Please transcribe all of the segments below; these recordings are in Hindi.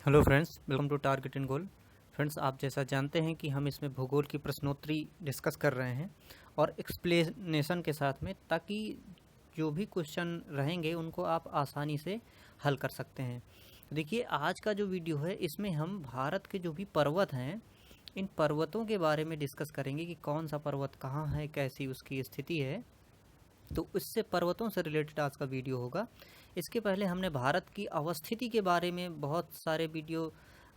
Hello friends, welcome to target and goal. Friends, आप जैसा जानते हैं कि हम इसमें भूगोल की प्रश्नोत्तरी डिस्कस कर रहे हैं और एक्सप्लेनेशन के साथ में, ताकि जो भी क्वेश्चन रहेंगे उनको आप आसानी से हल कर सकते हैं। देखिए, आज का जो वीडियो है इसमें हम भारत के जो भी पर्वत हैं, इन पर्वतों के बारे में डिस्कस करेंगे कि कौन सा पर्वत कहाँ है, कैसी उसकी स्थिति है। तो इससे पर्वतों से रिलेटेड आज का वीडियो होगा। इसके पहले हमने भारत की अवस्थिति के बारे में बहुत सारे वीडियो,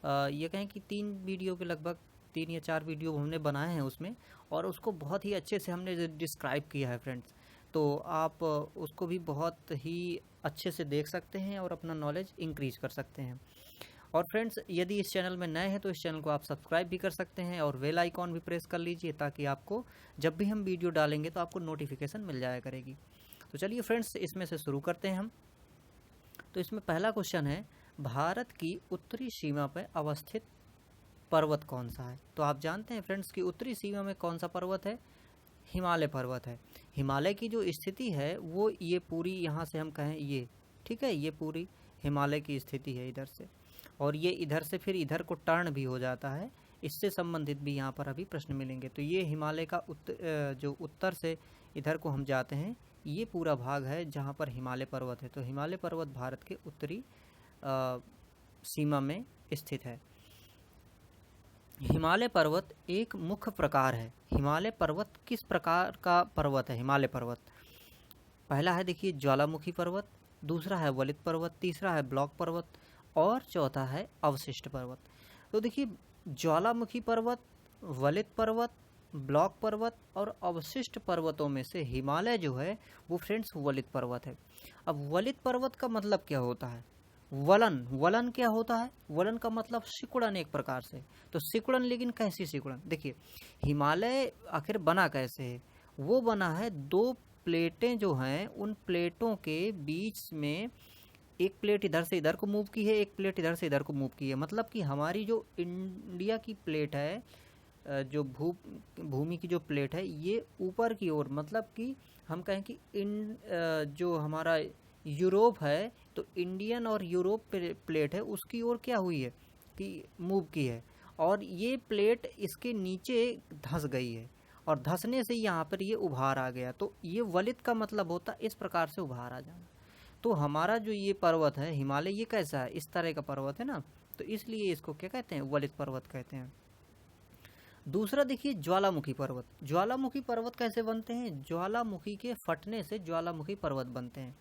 ये कहें कि 3 वीडियो के लगभग 3 या 4 वीडियो हमने बनाए हैं उसमें, और उसको बहुत ही अच्छे से हमने डिस्क्राइब किया है फ्रेंड्स। तो आप उसको भी बहुत ही अच्छे से देख सकते हैं और अपना नॉलेज इंक्रीज कर सकते हैं। और फ्रेंड्स, यदि इस चैनल में नए हैं तो इस चैनल को आप सब्सक्राइब भी कर सकते हैं और बेल आइकॉन भी प्रेस कर लीजिए, ताकि आपको जब भी हम वीडियो डालेंगे तो आपको नोटिफिकेशन मिल जाया करेगी। तो चलिए फ्रेंड्स, इसमें से शुरू करते हैं हम। तो इसमें पहला क्वेश्चन है, भारत की उत्तरी सीमा पर अवस्थित पर्वत कौन सा है? तो आप जानते हैं फ्रेंड्स कि उत्तरी सीमा में कौन सा पर्वत है? हिमालय पर्वत है। हिमालय की जो स्थिति है वो ये पूरी, यहाँ से हम कहें ये, ठीक है, ये पूरी हिमालय की स्थिति है इधर से, और ये इधर से फिर इधर को टर्न भी हो जाता है। इससे संबंधित भी यहाँ पर अभी प्रश्न मिलेंगे। तो ये हिमालय का जो उत्तर से इधर को हम जाते हैं, ये पूरा भाग है जहाँ पर हिमालय पर्वत है। तो हिमालय पर्वत भारत के उत्तरी सीमा में स्थित है। हिमालय पर्वत एक मुख्य प्रकार है। हिमालय पर्वत किस प्रकार का पर्वत है? हिमालय पर्वत पहला है, देखिए, ज्वालामुखी पर्वत, दूसरा है वलित पर्वत, तीसरा है ब्लॉक पर्वत, और चौथा है अवशिष्ट पर्वत। तो देखिए, ज्वालामुखी पर्वत, वलित पर्वत, ब्लॉक पर्वत और अवशिष्ट पर्वतों में से हिमालय जो है वो फ्रेंड्स वलित पर्वत है। अब वलित पर्वत का मतलब क्या होता है? वलन, वलन क्या होता है? वलन का मतलब सिकुड़न एक प्रकार से। तो सिकुड़न, लेकिन कैसी सिकुड़न? देखिए, हिमालय आखिर बना कैसे है? वो बना है दो प्लेटें जो हैं, उन प्लेटों के बीच में एक प्लेट इधर से इधर को मूव की है, एक प्लेट इधर से इधर को मूव की है। मतलब कि हमारी जो इंडिया की प्लेट है, जो भूमि की जो प्लेट है, ये ऊपर की ओर, मतलब कि हम कहें कि जो हमारा यूरोप है, तो इंडियन और यूरोप प्लेट है, उसकी ओर क्या हुई है कि मूव की है, और ये प्लेट इसके नीचे धंस गई है, और धंसने से यहाँ पर ये उभार आ गया। तो ये वलित का मतलब होता है इस प्रकार से उभार आ जाना। तो हमारा जो ये पर्वत है हिमालय, ये कैसा है? इस तरह का पर्वत है ना, तो इसलिए इसको क्या कहते हैं? वलित पर्वत कहते हैं। दूसरा देखिए, ज्वालामुखी पर्वत। ज्वालामुखी पर्वत कैसे बनते हैं? ज्वालामुखी के फटने से ज्वालामुखी पर्वत बनते हैं।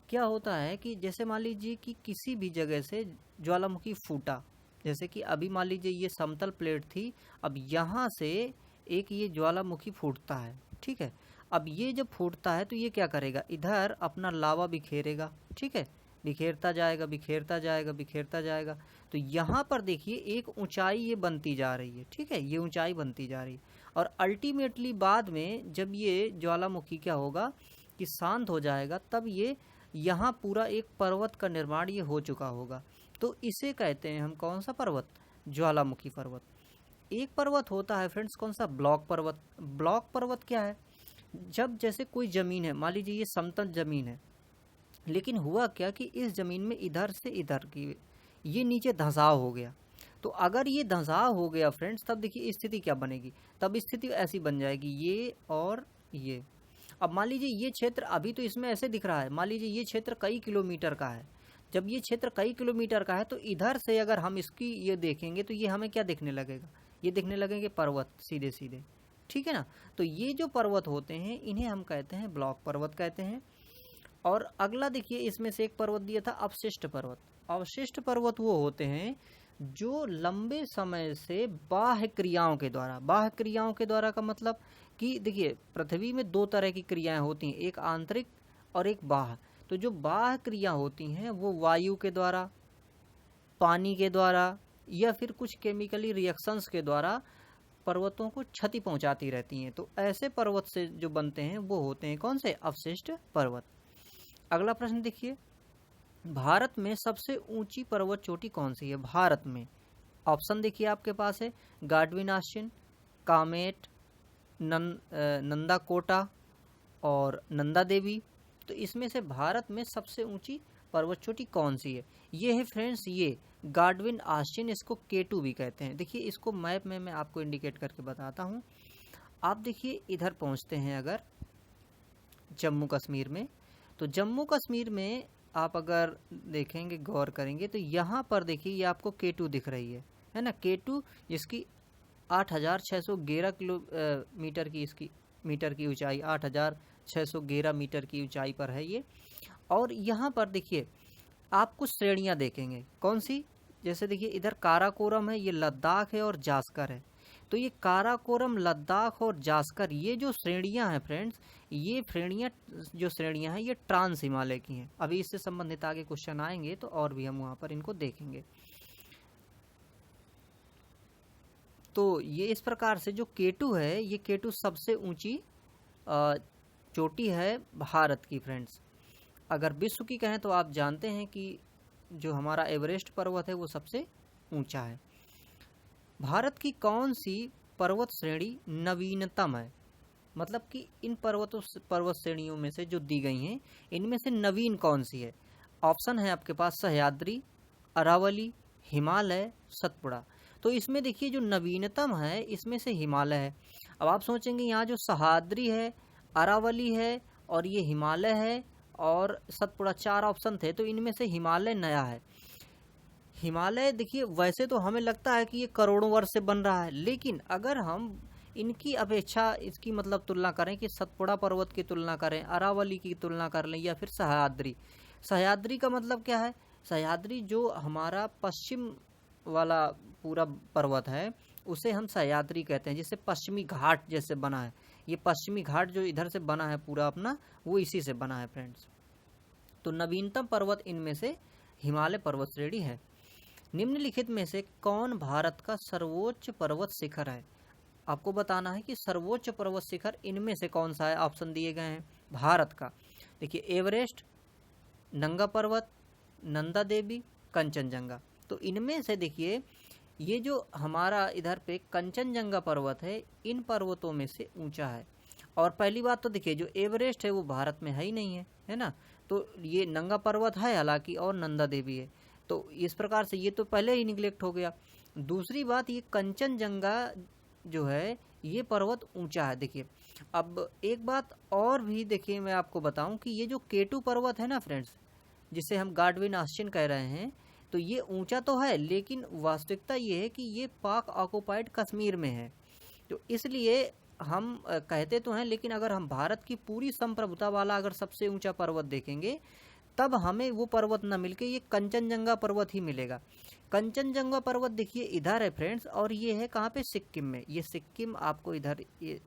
क्या होता है कि जैसे मान लीजिए कि किसी भी जगह से ज्वालामुखी फूटा, जैसे कि अभी मान लीजिए ये समतल प्लेट थी, अब यहाँ से एक ये ज्वालामुखी फूटता है, ठीक है। अब ये जब फूटता है तो ये क्या करेगा? इधर अपना लावा बिखेरेगा, ठीक है, बिखेरता जाएगा, बिखेरता जाएगा, बिखेरता जाएगा। तो यहाँ पर देखिए एक ऊंचाई ये बनती जा रही है, ठीक है, ये ऊंचाई बनती जा रही है, और अल्टीमेटली बाद में जब ये ज्वालामुखी क्या होगा कि शांत हो जाएगा, तब ये यहाँ पूरा एक पर्वत का निर्माण ये हो चुका होगा। तो इसे कहते हैं हम कौन सा पर्वत? ज्वालामुखी पर्वत। एक पर्वत होता है फ्रेंड्स, कौन सा? ब्लॉक पर्वत। ब्लॉक पर्वत क्या है? जब जैसे कोई जमीन है, मान लीजिए ये समतल जमीन है, लेकिन हुआ क्या कि इस जमीन में इधर से इधर की ये नीचे धंसाव हो गया। तो अगर ये धंसाव हो गया फ्रेंड्स, तब देखिए स्थिति क्या बनेगी? तब स्थिति ऐसी बन जाएगी, ये और ये। अब मान लीजिए ये क्षेत्र, अभी तो इसमें ऐसे दिख रहा है, मान लीजिए ये क्षेत्र कई किलोमीटर का है। जब ये क्षेत्र कई किलोमीटर का है तो इधर से अगर हम इसकी ये देखेंगे तो ये हमें क्या दिखने लगेगा? ये दिखने लगेंगे पर्वत सीधे सीधे, ठीक है ना। तो ये जो पर्वत होते हैं इन्हें हम कहते हैं ब्लॉक पर्वत कहते हैं। और अगला देखिए, इसमें से एक पर्वत दिया था अवशिष्ट पर्वत। अवशिष्ट पर्वत वो होते हैं जो लंबे समय से बाह्य क्रियाओं के द्वारा, बाह्य क्रियाओं के द्वारा का मतलब कि देखिए, पृथ्वी में दो तरह की क्रियाएं होती हैं, एक आंतरिक और एक बाह्य। तो जो बाह्य क्रिया होती हैं वो वायु के द्वारा, पानी के द्वारा, या फिर कुछ केमिकली रिएक्शंस के द्वारा पर्वतों को क्षति पहुंचाती रहती हैं। तो ऐसे पर्वत से जो बनते हैं वो होते हैं कौन से? अवशिष्ट पर्वत। अगला प्रश्न देखिए, भारत में सबसे ऊंची पर्वत चोटी कौन सी है? भारत में ऑप्शन देखिए आपके पास है, गाडविन आश्विन, कामेट, नंदा कोटा और नंदा देवी। तो इसमें से भारत में सबसे ऊंची पर्वत चोटी कौन सी है? ये है फ्रेंड्स, ये गाडविन ऑस्टिन, इसको K2 भी कहते हैं। देखिए इसको मैप में मैं आपको इंडिकेट करके बताता हूँ। आप देखिए इधर पहुँचते हैं अगर जम्मू कश्मीर में, तो जम्मू कश्मीर में आप अगर देखेंगे, गौर करेंगे, तो यहाँ पर देखिए ये आपको K2 दिख रही है ना, K2, जिसकी 8,611 मीटर की इसकी मीटर की ऊंचाई, 8,611 मीटर की ऊंचाई पर है ये। और यहाँ पर देखिए आप कुछ श्रेणियाँ देखेंगे, कौन सी? जैसे देखिए इधर काराकोरम है, ये लद्दाख है और जास्कर है। तो ये काराकोरम, लद्दाख और जास्कर, ये जो श्रेणियाँ हैं फ्रेंड्स, ये श्रेणियाँ हैं ये ट्रांस हिमालय की हैं। अभी इससे संबंधित आगे क्वेश्चन आएंगे तो और भी हम वहाँ पर इनको देखेंगे। तो ये इस प्रकार से जो K2 है, ये K2 सबसे ऊंची चोटी है भारत की फ्रेंड्स। अगर विश्व की कहें तो आप जानते हैं कि जो हमारा एवरेस्ट पर्वत है वो सबसे ऊंचा है। भारत की कौन सी पर्वत श्रेणी नवीनतम है? मतलब कि इन पर्वत श्रेणियों में से जो दी गई हैं, इनमें से नवीन कौन सी है? ऑप्शन है आपके पास सह्याद्री, अरावली, हिमालय, सतपुड़ा। तो इसमें देखिए जो नवीनतम है इसमें से हिमालय है। अब आप सोचेंगे यहाँ जो सह्याद्री है, अरावली है और ये हिमालय है और सतपुड़ा, 4 ऑप्शन थे, तो इनमें से हिमालय नया है। हिमालय देखिए वैसे तो हमें लगता है कि ये करोड़ों वर्ष से बन रहा है, लेकिन अगर हम इनकी अपेक्षा इसकी मतलब तुलना करें कि सतपुड़ा पर्वत की तुलना करें, अरावली की तुलना कर लें या फिर सह्याद्री। सह्याद्री का मतलब क्या है? सह्याद्री जो हमारा पश्चिम वाला पूरा पर्वत है उसे हम सह्याद्री कहते हैं, जिससे पश्चिमी घाट जैसे बना है। ये पश्चिमी घाट जो इधर से बना है पूरा अपना, वो इसी से बना है फ्रेंड्स। तो नवीनतम पर्वत इनमें से हिमालय पर्वत श्रेणी है। निम्नलिखित में से कौन भारत का सर्वोच्च पर्वत शिखर है? आपको बताना है कि सर्वोच्च पर्वत शिखर इनमें से कौन सा है। ऑप्शन दिए गए हैं भारत का। देखिए एवरेस्ट, नंगा पर्वत, नंदा देवी, कंचनजंगा। तो इनमें से देखिए ये जो हमारा इधर पे कंचनजंगा पर्वत है, इन पर्वतों में से ऊंचा है। और पहली बात तो देखिए जो एवरेस्ट है वो भारत में है ही नहीं है ना। तो ये नंगा पर्वत है हालांकि, और नंदा देवी है। तो इस प्रकार से ये तो पहले ही निगलेक्ट हो गया। दूसरी बात, ये कंचनजंगा जो है ये पर्वत ऊंचा है। देखिए अब एक बात और भी देखिए मैं आपको बताऊं कि ये जो K2 पर्वत है ना फ्रेंड्स, जिसे हम गाडविन ऑस्टिन कह रहे हैं, तो ये ऊंचा तो है, लेकिन वास्तविकता ये है कि ये पाक ऑक्युपाइड कश्मीर में है। तो इसलिए हम कहते तो हैं, लेकिन अगर हम भारत की पूरी संप्रभुता वाला अगर सबसे ऊंचा पर्वत देखेंगे तब हमें वो पर्वत ना मिलके ये कंचनजंगा पर्वत ही मिलेगा। कंचनजंगा पर्वत देखिए इधर है फ्रेंड्स, और ये है कहाँ पे? सिक्किम में। ये सिक्किम आपको इधर ये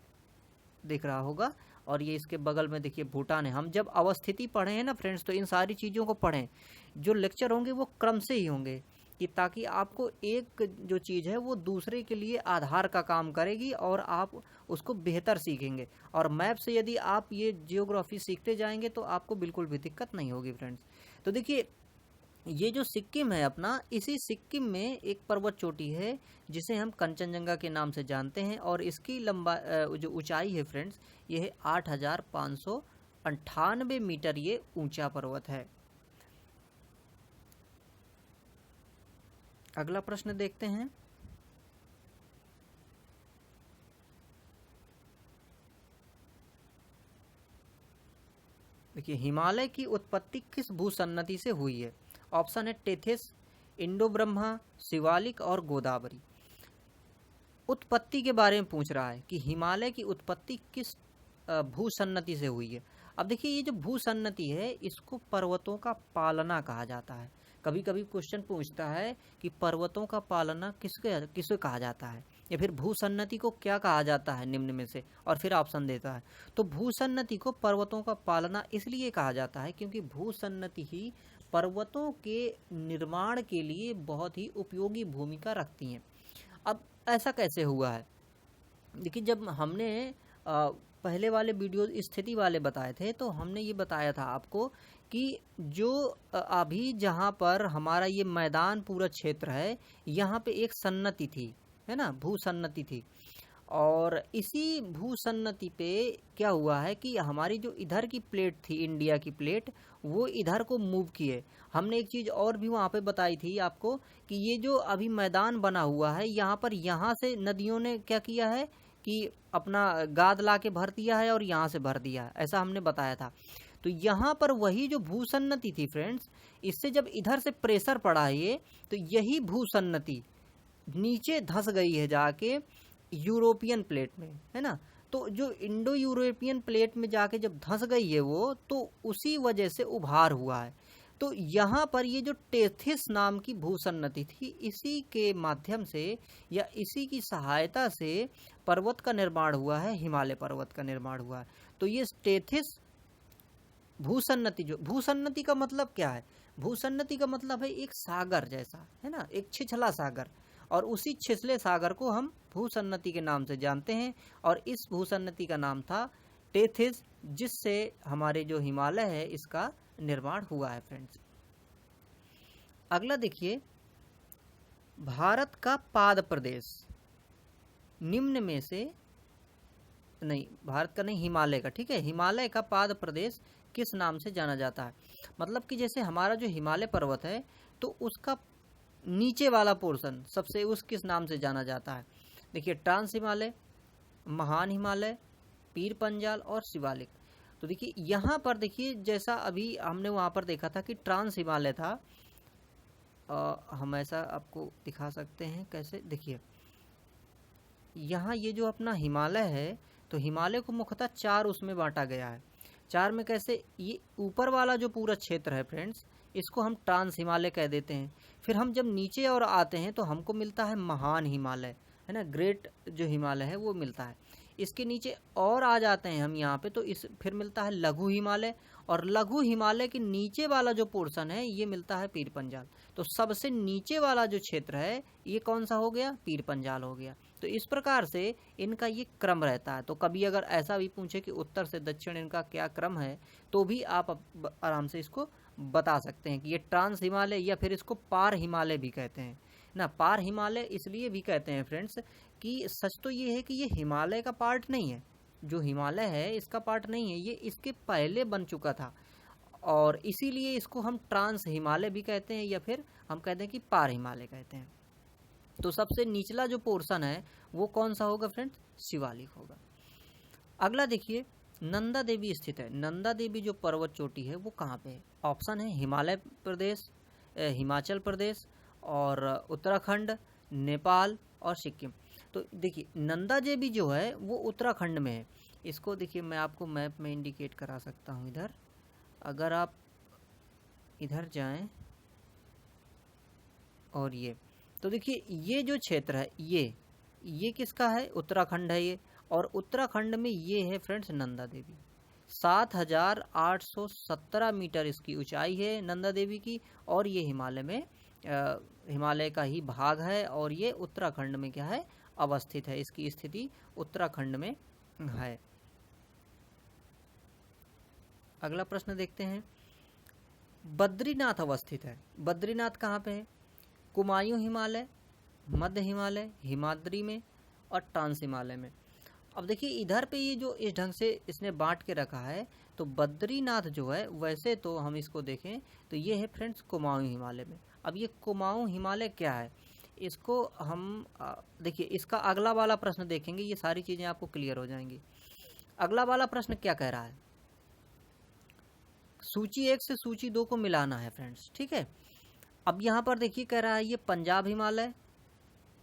दिख रहा होगा, और ये इसके बगल में देखिए भूटान है। हम जब अवस्थिति पढ़े हैं ना फ्रेंड्स, तो इन सारी चीज़ों को पढ़ें। जो लेक्चर होंगे वो क्रम से ही होंगे, कि ताकि आपको एक जो चीज़ है वो दूसरे के लिए आधार का काम करेगी और आप उसको बेहतर सीखेंगे। और मैप से यदि आप ये जियोग्राफी सीखते जाएंगे तो आपको बिल्कुल भी दिक्कत नहीं होगी फ्रेंड्स। तो देखिए ये जो सिक्किम है अपना, इसी सिक्किम में एक पर्वत चोटी है जिसे हम कंचनजंगा के नाम से जानते हैं, और इसकी जो ऊंचाई है फ्रेंड्स, ये है 8,598 मीटर, ये ऊंचा पर्वत है। अगला प्रश्न देखते हैं। देखिए हिमालय की उत्पत्ति किस भूसन्नति से हुई है? ऑप्शन है टेथिस, इंडो ब्रह्मा, शिवालिक और गोदावरी। उत्पत्ति के बारे में पूछ रहा है कि हिमालय की उत्पत्ति किस भूसन्नति से हुई है। अब देखिए ये जो भूसन्नति है इसको पर्वतों का पालना कहा जाता है। कभी कभी क्वेश्चन पूछता है कि पर्वतों का पालना किसे कहा जाता है, या फिर भूसन्नति को क्या कहा जाता है निम्न में से, और फिर ऑप्शन देता है। तो भूसन्नति को पर्वतों का पालना इसलिए कहा जाता है क्योंकि भूसन्नति ही पर्वतों के निर्माण के लिए बहुत ही उपयोगी भूमिका रखती हैं। अब ऐसा कैसे हुआ है? देखिए जब हमने पहले वाले वीडियो स्थिति वाले बताए थे, तो हमने ये बताया था आपको कि जो अभी जहाँ पर हमारा ये मैदान पूरा क्षेत्र है, यहाँ पे एक सन्नति थी, है ना, भूसन्नति थी। और इसी भूसन्नति पे क्या हुआ है कि हमारी जो इधर की प्लेट थी, इंडिया की प्लेट, वो इधर को मूव किए। हमने एक चीज़ और भी वहाँ पे बताई थी आपको कि ये जो अभी मैदान बना हुआ है यहाँ पर, यहाँ से नदियों ने क्या किया है कि अपना गाद ला के भर दिया है और यहाँ से भर दिया है, ऐसा हमने बताया था। तो यहाँ पर वही जो भूसन्नति थी फ्रेंड्स, इससे जब इधर से प्रेशर पड़ा है ये, तो यही भूसन्नति नीचे धंस गई है जाके यूरोपियन प्लेट में, है ना। तो जो इंडो यूरोपियन प्लेट में जाके जब धंस गई है वो, तो उसी वजह से उभार हुआ है। तो यहाँ पर ये जो टेथिस नाम की भूसन्नति थी, इसी के माध्यम से या इसी की सहायता से पर्वत का निर्माण हुआ है, हिमालय पर्वत का निर्माण हुआ है। तो ये टेथिस भूसन्नति, जो भूसन्नति का मतलब क्या है, भूसन्नति का मतलब है एक सागर जैसा, है ना, एक छिछला सागर, और उसी छिछले सागर को हम भूसन्नति के नाम से जानते हैं। और इस भूसन्नति का नाम था टेथिस, जिससे हमारे जो हिमालय है इसका निर्माण हुआ है फ्रेंड्स। अगला देखिए, भारत का पाद प्रदेश निम्न में से, नहीं भारत का नहीं, हिमालय का, ठीक है, हिमालय का पाद प्रदेश किस नाम से जाना जाता है। मतलब कि जैसे हमारा जो हिमालय पर्वत है, तो उसका नीचे वाला पोर्शन सबसे उस किस नाम से जाना जाता है। देखिए, ट्रांस हिमालय, महान हिमालय, पीर पंजाल और शिवालिक। तो देखिए यहाँ पर देखिए, जैसा अभी हमने वहाँ पर देखा था कि ट्रांस हिमालय था, हम ऐसा आपको दिखा सकते हैं कैसे। देखिए यहाँ ये जो अपना हिमालय है, तो हिमालय को मुख्यतः 4 उसमें बांटा गया है। 4 में कैसे, ये ऊपर वाला जो पूरा क्षेत्र है फ्रेंड्स, इसको हम ट्रांस हिमालय कह देते हैं। फिर हम जब नीचे और आते हैं तो हमको मिलता है महान हिमालय, है ना, ग्रेट जो हिमालय है वो मिलता है। इसके नीचे और आ जाते हैं हम यहाँ पे, तो इस फिर मिलता है लघु हिमालय, और लघु हिमालय के नीचे वाला जो पोर्शन है ये मिलता है पीर पंजाल। तो सबसे नीचे वाला जो क्षेत्र है ये कौन सा हो गया, पीर पंजाल हो गया। तो इस प्रकार से इनका ये क्रम रहता है। तो कभी अगर ऐसा भी पूछे कि उत्तर से दक्षिण इनका क्या क्रम है, तो भी आप आराम से इसको बता सकते हैं कि ये ट्रांस हिमालय, या फिर इसको पार हिमालय भी कहते हैं ना। पार हिमालय इसलिए भी कहते हैं फ्रेंड्स कि सच तो ये है कि ये हिमालय का पार्ट नहीं है, जो हिमालय है इसका पार्ट नहीं है, ये इसके पहले बन चुका था, और इसीलिए इसको हम ट्रांस हिमालय भी कहते हैं, या फिर हम कहते हैं कि पार हिमालय कहते हैं। तो सबसे निचला जो पोर्शन है वो कौन सा होगा फ्रेंड्स, शिवालिक होगा। अगला देखिए, नंदा देवी स्थित है। नंदा देवी जो पर्वत चोटी है वो कहाँ पे है। ऑप्शन है हिमालय प्रदेश, हिमाचल प्रदेश, और उत्तराखंड, नेपाल और सिक्किम। तो देखिए नंदा देवी जो है वो उत्तराखंड में है। इसको देखिए मैं आपको मैप में इंडिकेट करा सकता हूँ इधर। अगर आप इधर जाएं और ये, तो देखिए ये जो क्षेत्र है ये किसका है, उत्तराखंड है ये। और उत्तराखंड में ये है फ्रेंड्स नंदा देवी। 7,817 मीटर इसकी ऊंचाई है नंदा देवी की, और ये हिमालय में हिमालय का ही भाग है, और ये उत्तराखंड में क्या है, अवस्थित है। इसकी स्थिति उत्तराखंड में है। अगला प्रश्न देखते हैं, बद्रीनाथ अवस्थित है। बद्रीनाथ कहाँ पे है, कुमायूं हिमालय, मध्य हिमालय, हिमाद्री में और ट्रांस हिमालय में। अब देखिए इधर पे ये जो इस ढंग से इसने बांट के रखा है, तो बद्रीनाथ जो है, वैसे तो हम इसको देखें तो ये है फ्रेंड्स कुमाऊं हिमालय में। अब ये कुमाऊं हिमालय क्या है, इसको हम देखिए इसका अगला वाला प्रश्न देखेंगे, ये सारी चीज़ें आपको क्लियर हो जाएंगी। अगला वाला प्रश्न क्या कह रहा है, सूची 1 से सूची 2 को मिलाना है फ्रेंड्स, ठीक है। अब यहाँ पर देखिए कह रहा है ये पंजाब हिमालय,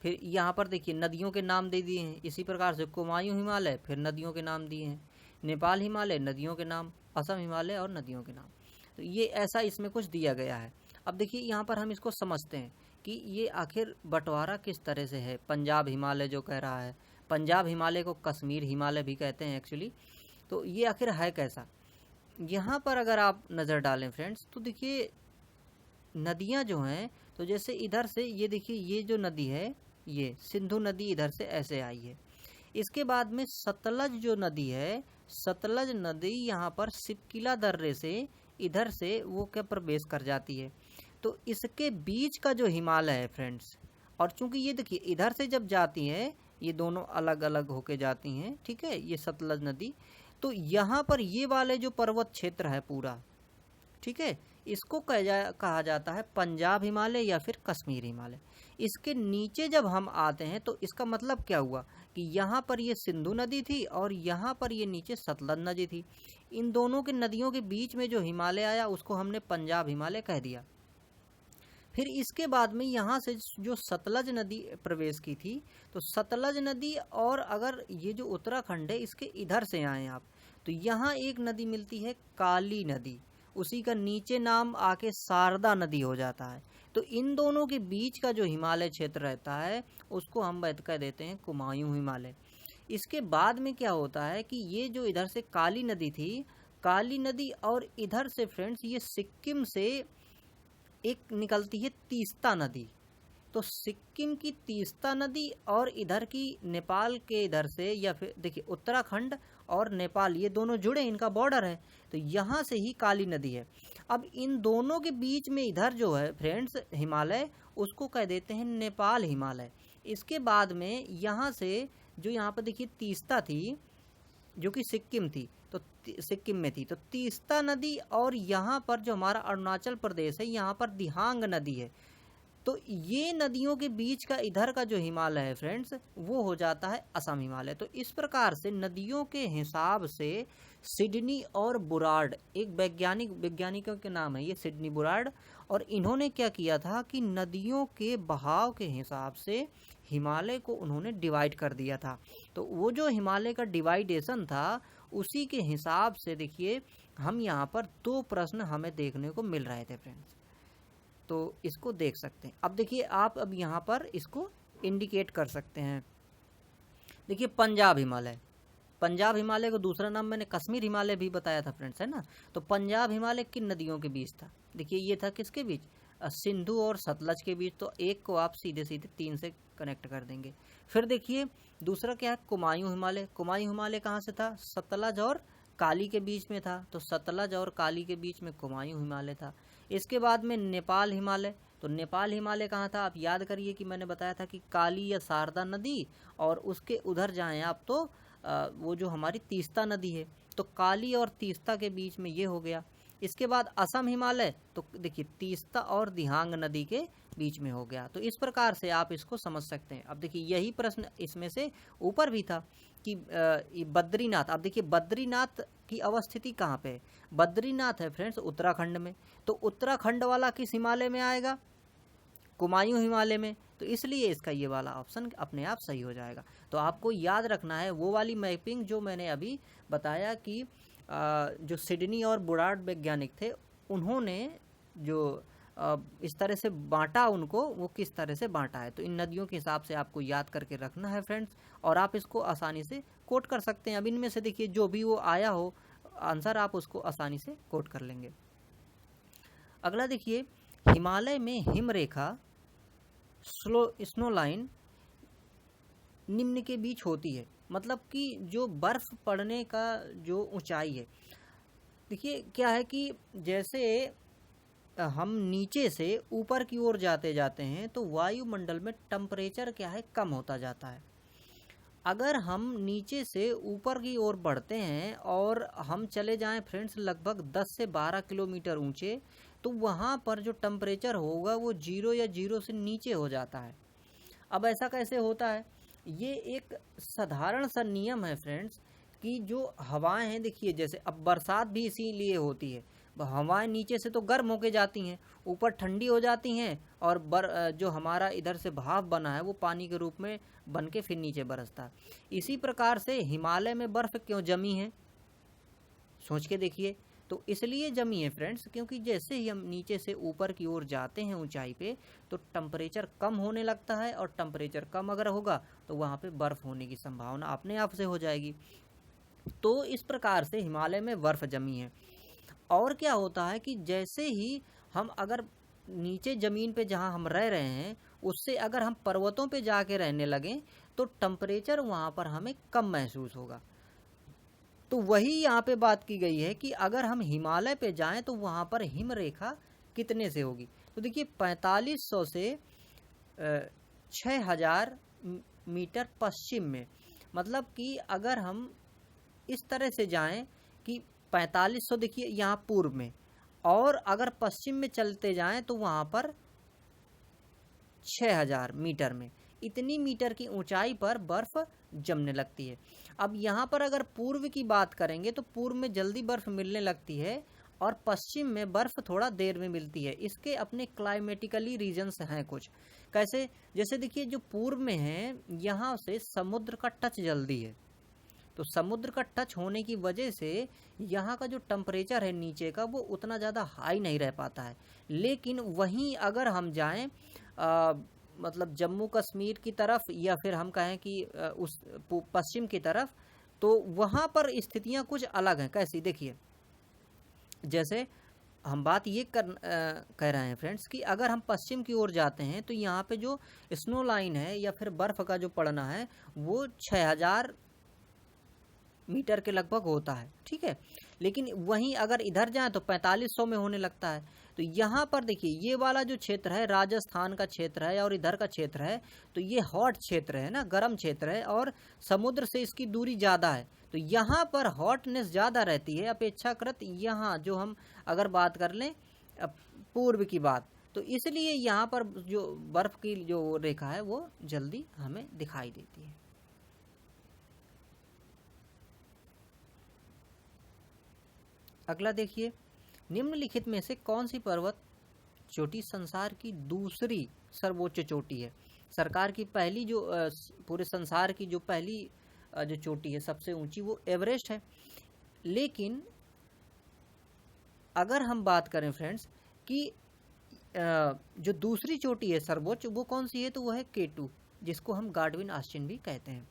फिर यहाँ पर देखिए नदियों के नाम दे दिए हैं। इसी प्रकार से कुमायूं हिमालय, फिर नदियों के नाम दिए हैं। नेपाल हिमालय, नदियों के नाम, असम हिमालय और नदियों के नाम। तो ये ऐसा इसमें कुछ दिया गया है। अब देखिए यहाँ पर हम इसको समझते हैं कि ये आखिर बंटवारा किस तरह से है। पंजाब हिमालय जो कह रहा है, पंजाब हिमालय को कश्मीर हिमालय भी कहते हैं एक्चुअली, तो ये आखिर है कैसा। यहाँ पर अगर आप नज़र डालें फ्रेंड्स, तो देखिए नदियाँ जो हैं, तो जैसे इधर से ये देखिए ये जो नदी है, ये सिंधु नदी इधर से ऐसे आई है। इसके बाद में सतलज जो नदी है, सतलज नदी यहाँ पर सिपकिला दर्रे से इधर से वो क्या प्रवेश कर जाती है। तो इसके बीच का जो हिमालय है फ्रेंड्स, और चूंकि ये देखिए इधर से जब जाती है ये दोनों अलग अलग होके जाती हैं, ठीक है, ये सतलज नदी। तो यहाँ पर ये वाले जो पर्वत क्षेत्र है पूरा, ठीक है, इसको कहा जाता है पंजाब हिमालय या फिर कश्मीर हिमालय। इसके नीचे जब हम आते हैं तो इसका मतलब क्या हुआ कि यहाँ पर ये सिंधु नदी थी और यहाँ पर ये नीचे सतलज नदी थी। इन दोनों के नदियों के बीच में जो हिमालय आया उसको हमने पंजाब हिमालय कह दिया। फिर इसके बाद में यहाँ से जो सतलज नदी प्रवेश की थी, तो सतलज नदी, और अगर ये जो उत्तराखंड है इसके इधर से आए आप तो यहाँ एक नदी मिलती है काली नदी, उसी का नीचे नाम आके शारदा नदी हो जाता है। तो इन दोनों के बीच का जो हिमालय क्षेत्र रहता है उसको हम कह देते हैं कुमायूं हिमालय। इसके बाद में क्या होता है कि ये जो इधर से काली नदी थी, काली नदी, और इधर से फ्रेंड्स ये सिक्किम से एक निकलती है तीस्ता नदी। तो सिक्किम की तीस्ता नदी और इधर की नेपाल के इधर से, या फिर देखिए उत्तराखंड और नेपाल ये दोनों जुड़े, इनका बॉर्डर है, तो यहाँ से ही काली नदी है। अब इन दोनों के बीच में इधर जो है फ्रेंड्स हिमालय, उसको कह देते हैं नेपाल हिमालय। इसके बाद में यहाँ से जो यहाँ पर देखिए तीस्ता थी जो कि सिक्किम थी, तो सिक्किम में थी, तो तीस्ता नदी, और यहाँ पर जो हमारा अरुणाचल प्रदेश है यहाँ पर दिहांग नदी है। तो ये नदियों के बीच का इधर का जो हिमालय है फ्रेंड्स वो हो जाता है असम हिमालय। तो इस प्रकार से नदियों के हिसाब से सिडनी और बुरार्ड, एक वैज्ञानिकों के नाम है ये सिडनी बुरार्ड, और इन्होंने क्या किया था कि नदियों के बहाव के हिसाब से हिमालय को उन्होंने डिवाइड कर दिया था। तो वो जो हिमालय का डिवाइडेशन था उसी के हिसाब से देखिए हम यहाँ पर दो प्रश्न हमें देखने को मिल रहे थे फ्रेंड्स, तो इसको देख सकते हैं। अब देखिए आप अब यहाँ पर इसको इंडिकेट कर सकते हैं। देखिए पंजाब हिमालय, पंजाब हिमालय को दूसरा नाम मैंने कश्मीर हिमालय भी बताया था फ्रेंड्स, है ना। तो पंजाब हिमालय किन नदियों के बीच था, देखिए ये था किसके बीच, सिंधु और सतलज के बीच। तो एक को आप सीधे सीधे 3 से कनेक्ट कर देंगे। फिर देखिए दूसरा क्या है, कुमायूं हिमालय। कुमायूं हिमालय कहाँ से था, सतलज और काली के बीच में था, तो सतलज और काली के बीच में कुमायूं हिमालय था। इसके बाद में नेपाल हिमालय, तो नेपाल हिमालय कहाँ था, आप याद करिए कि मैंने बताया था कि काली या शारदा नदी, और उसके उधर जाएं आप तो वो जो हमारी तीस्ता नदी है, तो काली और तीस्ता के बीच में ये हो गया। इसके बाद असम हिमालय, तो देखिए तीस्ता और दिहांग नदी के बीच में हो गया। तो इस प्रकार से आप इसको समझ सकते हैं। अब देखिए यही प्रश्न इसमें से ऊपर भी था कि बद्रीनाथ, अब देखिए बद्रीनाथ की अवस्थिति कहाँ पे है, बद्रीनाथ है फ्रेंड्स उत्तराखंड में। तो उत्तराखंड वाला किस हिमालय में आएगा, कुमायूं हिमालय में, तो इसलिए इसका ये वाला ऑप्शन अपने आप सही हो जाएगा। तो आपको याद रखना है वो वाली मैपिंग जो मैंने अभी बताया कि जो सिडनी और बुरार्ड वैज्ञानिक थे उन्होंने जो इस तरह से बांटा उनको, वो किस तरह से बांटा है। तो इन नदियों के हिसाब से आपको याद करके रखना है फ्रेंड्स, और आप इसको आसानी से कोट कर सकते हैं। अब इनमें से देखिए जो भी वो आया हो आंसर आप उसको आसानी से कोट कर लेंगे। अगला देखिए हिमालय में हिमरेखा स्नो लाइन निम्न के बीच होती है, मतलब कि जो बर्फ पड़ने का जो ऊंचाई है, देखिए क्या है कि जैसे हम नीचे से ऊपर की ओर जाते जाते हैं तो वायुमंडल में टेम्परेचर क्या है कम होता जाता है। अगर हम नीचे से ऊपर की ओर बढ़ते हैं और हम चले जाएं फ्रेंड्स लगभग 10 से 12 किलोमीटर ऊंचे, तो वहाँ पर जो टेम्परेचर होगा वो 0 या 0 से नीचे हो जाता है। अब ऐसा कैसे होता है, ये एक साधारण सा नियम है फ्रेंड्स कि जो हवाएं हैं, देखिए जैसे अब बरसात भी इसीलिए होती है, हवाएं नीचे से तो गर्म होके जाती हैं, ऊपर ठंडी हो जाती हैं, और जो हमारा इधर से भाप बना है वो पानी के रूप में बन के फिर नीचे बरसता है। इसी प्रकार से हिमालय में बर्फ़ क्यों जमी है, सोच के देखिए। तो इसलिए जमी है फ्रेंड्स क्योंकि जैसे ही हम नीचे से ऊपर की ओर जाते हैं ऊंचाई पे तो टेम्परेचर कम होने लगता है, और टेम्परेचर कम अगर होगा तो वहाँ पे बर्फ़ होने की संभावना अपने आप से हो जाएगी। तो इस प्रकार से हिमालय में बर्फ़ जमी है। और क्या होता है कि जैसे ही हम अगर नीचे ज़मीन पे जहाँ हम रह रहे हैं उससे अगर हम पर्वतों पे जाके रहने लगें तो टेम्परेचर वहाँ पर हमें कम महसूस होगा। तो वही यहाँ पे बात की गई है कि अगर हम हिमालय पे जाएं तो वहाँ पर हिम रेखा कितने से होगी। तो देखिए 4500 से 6000 मीटर पश्चिम में। मतलब कि अगर हम इस तरह से जाएं कि 4500 देखिए यहाँ पूर्व में, और अगर पश्चिम में चलते जाएं तो वहाँ पर 6000 मीटर में, इतनी मीटर की ऊंचाई पर बर्फ जमने लगती है। अब यहाँ पर अगर पूर्व की बात करेंगे तो पूर्व में जल्दी बर्फ मिलने लगती है और पश्चिम में बर्फ थोड़ा देर में मिलती है। इसके अपने क्लाइमेटिकली रीजन्स हैं कुछ। कैसे? जैसे देखिए जो पूर्व में है यहाँ से समुद्र का टच जल्दी है, तो समुद्र का टच होने की वजह से यहाँ का जो टेम्परेचर है नीचे का वो उतना ज़्यादा हाई नहीं रह पाता है। लेकिन वहीं अगर हम जाएं मतलब जम्मू कश्मीर की तरफ या फिर हम कहें कि उस पश्चिम की तरफ, तो वहाँ पर स्थितियाँ कुछ अलग हैं। कैसी? देखिए जैसे हम बात ये कह रहे हैं फ्रेंड्स कि अगर हम पश्चिम की ओर जाते हैं तो यहाँ पे जो स्नो लाइन है या फिर बर्फ़ का जो पड़ना है वो 6000 मीटर के लगभग होता है, ठीक है। लेकिन वहीं अगर इधर जाएं तो 4500 में होने लगता है। तो यहाँ पर देखिए ये वाला जो क्षेत्र है राजस्थान का क्षेत्र है और इधर का क्षेत्र है, तो ये हॉट क्षेत्र है ना, गर्म क्षेत्र है और समुद्र से इसकी दूरी ज़्यादा है, तो यहाँ पर हॉटनेस ज़्यादा रहती है अपेक्षाकृत यहाँ जो हम अगर बात कर लें पूर्व की बात, तो इसलिए यहाँ पर जो बर्फ़ की जो रेखा है वो जल्दी हमें दिखाई देती है। अगला देखिए, निम्नलिखित में से कौन सी पर्वत चोटी संसार की दूसरी सर्वोच्च चोटी है? सरकार की पहली जो पूरे संसार की जो पहली जो चोटी है सबसे ऊंची वो एवरेस्ट है। लेकिन अगर हम बात करें फ्रेंड्स कि जो दूसरी चोटी है सर्वोच्च वो कौन सी है, तो वो है K2, जिसको हम गाडविन आस्टिन भी कहते हैं।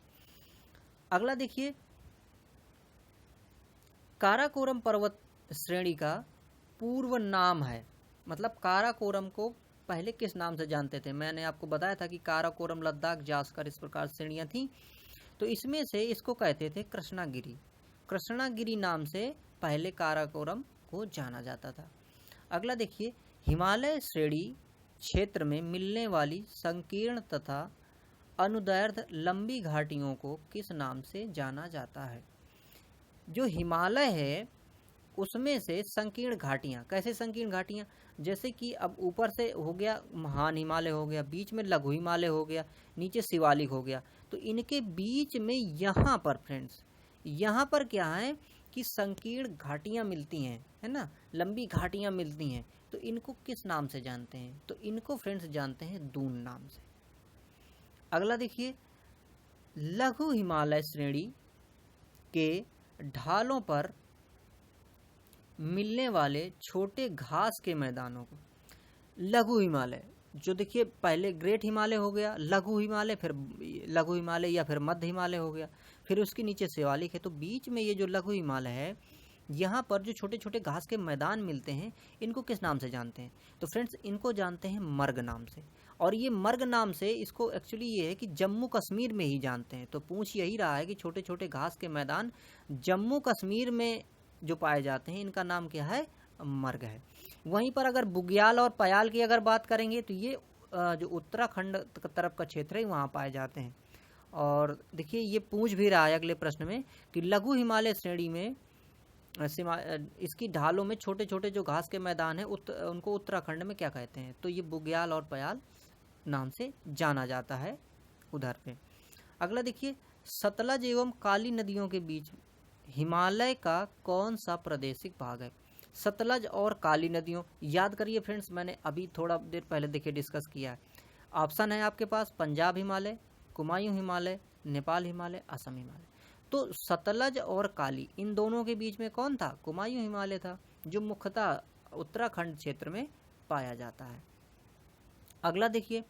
अगला देखिए, काराकोरम पर्वत श्रेणी का पूर्व नाम है। मतलब काराकोरम को पहले किस नाम से जानते थे? मैंने आपको बताया था कि काराकोरम, लद्दाख, जास्कर, इस प्रकार श्रेणियां थी। तो इसमें से इसको कहते थे कृष्णागिरी। कृष्णागिरी नाम से पहले काराकोरम को जाना जाता था। अगला देखिए, हिमालय श्रेणी क्षेत्र में मिलने वाली संकीर्ण तथा अनुदैर्ध्य लंबी घाटियों को किस नाम से जाना जाता है? जो हिमालय है उसमें से संकीर्ण घाटियाँ, कैसे संकीर्ण घाटियाँ? जैसे कि अब ऊपर से हो गया महान हिमालय हो गया, बीच में लघु हिमालय हो गया, नीचे शिवालिक हो गया, तो इनके बीच में यहाँ पर फ्रेंड्स, यहाँ पर क्या है कि संकीर्ण घाटियाँ मिलती हैं, है ना, लंबी घाटियाँ मिलती हैं। तो इनको किस नाम से जानते हैं? तो इनको फ्रेंड्स जानते हैं दून नाम से। अगला देखिए, लघु हिमालय श्रेणी के ढालों पर मिलने वाले छोटे घास के मैदानों को लघु हिमालय, जो देखिए पहले ग्रेट हिमालय हो गया, लघु हिमालय, फिर लघु हिमालय या फिर मध्य हिमालय हो गया, फिर उसके नीचे शिवालिक है, तो बीच में ये जो लघु हिमालय है यहाँ पर जो छोटे छोटे घास के मैदान मिलते हैं इनको किस नाम से जानते हैं? तो फ्रेंड्स इनको जानते हैं मर्ग नाम से। और ये मर्ग नाम से इसको एक्चुअली ये है कि जम्मू कश्मीर में ही जानते हैं। तो पूछ यही रहा है कि छोटे छोटे घास के मैदान जम्मू कश्मीर में जो पाए जाते हैं इनका नाम क्या है? मर्ग है। वहीं पर अगर बुग्याल और पयाल की अगर बात करेंगे तो ये जो उत्तराखंड तरफ का क्षेत्र है वहाँ पाए जाते हैं। और देखिए ये पूछ भी रहा है अगले प्रश्न में कि लघु हिमालय श्रेणी में इसकी ढालों में छोटे छोटे जो घास के मैदान हैं उनको उत्तराखंड में क्या कहते हैं? तो ये बुग्याल और पयाल नाम से जाना जाता है उधर पे। अगला देखिए, सतलज एवं काली नदियों के बीच हिमालय का कौन सा प्रादेशिक भाग है? सतलज और काली नदियों, याद करिए फ्रेंड्स, मैंने अभी थोड़ा देर पहले देखिए डिस्कस किया है। ऑप्शन है आपके पास पंजाब हिमालय, कुमायूं हिमालय, नेपाल हिमालय, असम हिमालय। तो सतलज और काली इन दोनों के बीच में कौन था? कुमायूं हिमालय था, जो मुख्यतः उत्तराखंड क्षेत्र में पाया जाता है। अगला देखिए,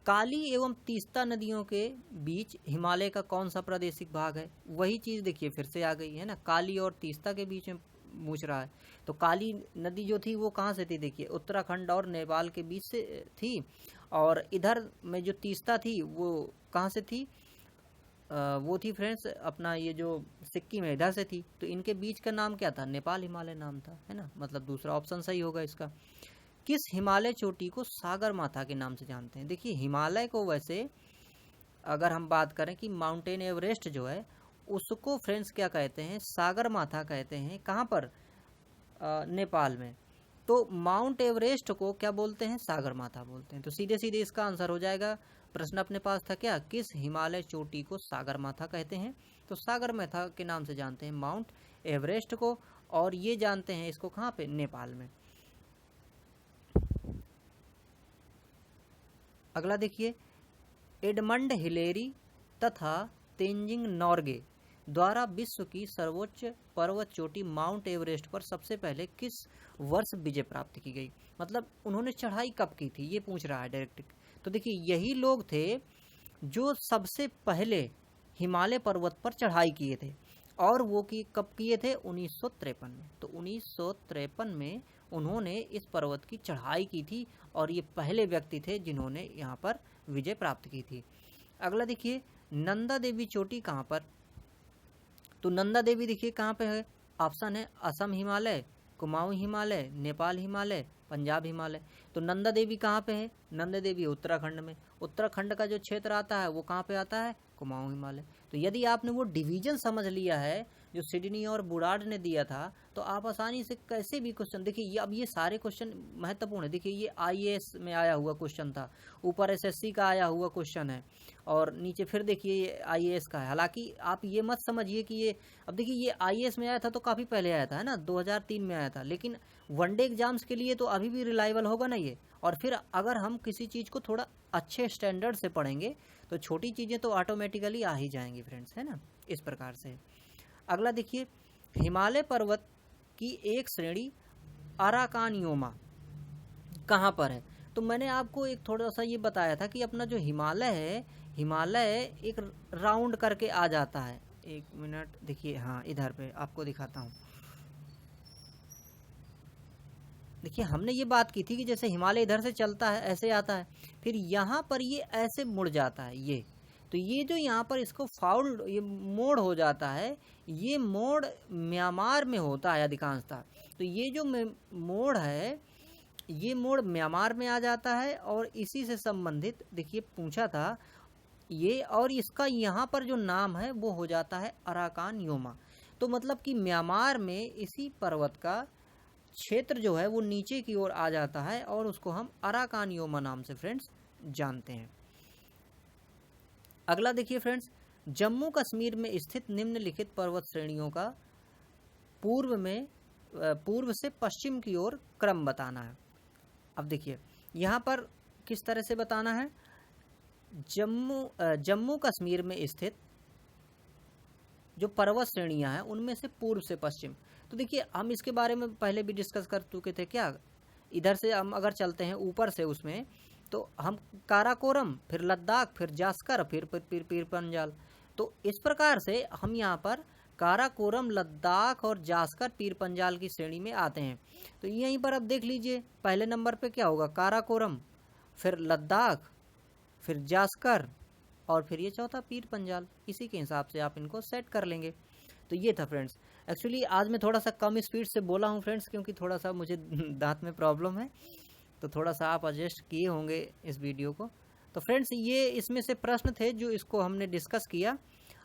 काली एवं तीस्ता नदियों के बीच हिमालय का कौन सा प्रादेशिक भाग है? वही चीज़ देखिए फिर से आ गई है ना, काली और तीस्ता के बीच में पूछ रहा है। तो काली नदी जो थी वो कहाँ से थी? देखिए उत्तराखंड और नेपाल के बीच से थी, और इधर में जो तीस्ता थी वो कहाँ से थी? वो थी फ्रेंड्स अपना ये जो सिक्किम है इधर से थी। तो इनके बीच का नाम क्या था? नेपाल हिमालय नाम था, है ना, मतलब दूसरा ऑप्शन सही होगा इसका। किस हिमालय चोटी को सागर माथा के नाम से जानते हैं? देखिए हिमालय को वैसे अगर हम बात करें कि माउंटेन एवरेस्ट जो है उसको फ्रेंड्स क्या कहते हैं, सागर माथा कहते हैं। कहाँ पर? नेपाल में। तो माउंट एवरेस्ट को क्या बोलते हैं? सागर माथा बोलते हैं। तो सीधे सीधे इसका आंसर हो जाएगा। प्रश्न अपने पास था क्या, किस हिमालय चोटी को सागर माथा कहते हैं? तो सागर माथा के नाम से जानते हैं माउंट एवरेस्ट को, और ये जानते हैं इसको कहाँ पे? नेपाल में। अगला देखिए, एडमंड हिलेरी तथा तेंजिंग नॉर्गे द्वारा विश्व की सर्वोच्च पर्वत चोटी माउंट एवरेस्ट पर सबसे पहले किस वर्ष विजय प्राप्त की गई? मतलब उन्होंने चढ़ाई कब की थी, ये पूछ रहा है डायरेक्ट। तो देखिए यही लोग थे जो सबसे पहले हिमालय पर्वत पर चढ़ाई किए थे, और वो कब किए थे? 1953 में। तो 1953 में उन्होंने इस पर्वत की चढ़ाई की थी, और ये पहले व्यक्ति थे जिन्होंने यहाँ पर विजय प्राप्त की थी। अगला देखिए, नंदा देवी चोटी कहाँ पर? तो नंदा देवी देखिए कहाँ पे है? ऑप्शन है असम हिमालय, कुमाऊं हिमालय, नेपाल हिमालय, पंजाब हिमालय। तो नंदा देवी कहाँ पे है? नंदा देवी उत्तराखंड में। उत्तराखंड का जो क्षेत्र आता है वो कहाँ पे आता है? कुमाऊं हिमालय। तो यदि आपने वो डिवीजन समझ लिया है जो सिडनी और बुडार्ड ने दिया था, तो आप आसानी से कैसे भी क्वेश्चन, देखिए ये अब ये सारे क्वेश्चन महत्वपूर्ण है। देखिए ये आईएएस में आया हुआ क्वेश्चन था, ऊपर एसएससी का आया हुआ क्वेश्चन है, और नीचे फिर देखिए ये आईएएस का है। हालांकि आप ये मत समझिए कि ये, अब देखिए ये आईएएस में आया था तो काफ़ी पहले आया था, है ना, 2003 में आया था, लेकिन वनडे एग्जाम्स के लिए तो अभी भी रिलायबल होगा ना ये। और फिर अगर हम किसी चीज़ को थोड़ा अच्छे स्टैंडर्ड से पढ़ेंगे तो छोटी चीज़ें तो ऑटोमेटिकली आ ही जाएंगी फ्रेंड्स, है ना, इस प्रकार से। अगला देखिए, हिमालय पर्वत की एक श्रेणी अराकानियोमा कहाँ पर है? तो मैंने आपको एक थोड़ा सा ये बताया था कि अपना जो हिमालय है, हिमालय एक राउंड करके आ जाता है। एक मिनट देखिए, हाँ इधर पे आपको दिखाता हूँ। देखिए हमने ये बात की थी कि जैसे हिमालय इधर से चलता है ऐसे आता है, फिर यहाँ पर ये ऐसे मुड़ जाता है ये। तो ये जो यहाँ पर इसको फाउल्ड, ये मोड़ हो जाता है, ये मोड़ म्यांमार में होता है अधिकांशतः। तो ये जो मोड़ है, ये मोड़ म्यांमार में आ जाता है, और इसी से संबंधित देखिए पूछा था ये, और इसका यहाँ पर जो नाम है वो हो जाता है अराकान योमा। तो मतलब कि म्यांमार में इसी पर्वत का क्षेत्र जो है वो नीचे की ओर आ जाता है, और उसको हम अराकान योमा नाम से फ्रेंड्स जानते हैं। अगला देखिए फ्रेंड्स, जम्मू कश्मीर में स्थित निम्नलिखित पर्वत श्रेणियों का पूर्व से पश्चिम की ओर क्रम बताना है। अब देखिए यहाँ पर किस तरह से बताना है, जम्मू कश्मीर में स्थित जो पर्वत श्रेणियां हैं उनमें से पूर्व से पश्चिम। तो देखिए हम इसके बारे में पहले भी डिस्कस कर चुके थे क्या। इधर से हम अगर चलते हैं ऊपर से उसमें, तो हम काराकोरम, फिर लद्दाख, फिर जास्कर, फिर पीर पंजाल। तो इस प्रकार से हम यहाँ पर काराकोरम, लद्दाख और जास्कर, पीर पंजाल की श्रेणी में आते हैं। तो यहीं पर अब देख लीजिए पहले नंबर पे क्या होगा, काराकोरम, फिर लद्दाख, फिर जास्कर, और फिर ये चौथा पीर पंजाल। इसी के हिसाब से आप इनको सेट कर लेंगे। तो ये था फ्रेंड्स। एक्चुअली आज मैं थोड़ा सा कम स्पीड से बोला हूँ फ्रेंड्स, क्योंकि थोड़ा सा मुझे दांत में प्रॉब्लम है, तो थोड़ा सा आप एडजस्ट किए होंगे इस वीडियो को। तो फ्रेंड्स ये इसमें से प्रश्न थे जो इसको हमने डिस्कस किया।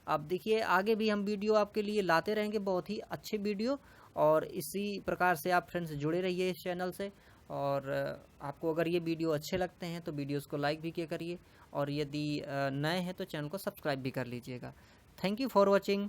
अब देखिए आगे भी हम वीडियो आपके लिए लाते रहेंगे, बहुत ही अच्छे वीडियो, और इसी प्रकार से आप फ्रेंड्स जुड़े रहिए इस चैनल से। और आपको अगर ये वीडियो अच्छे लगते हैं तो वीडियोस को लाइक भी किया करिए, और यदि नए हैं तो चैनल को सब्सक्राइब भी कर लीजिएगा। Thank you for watching.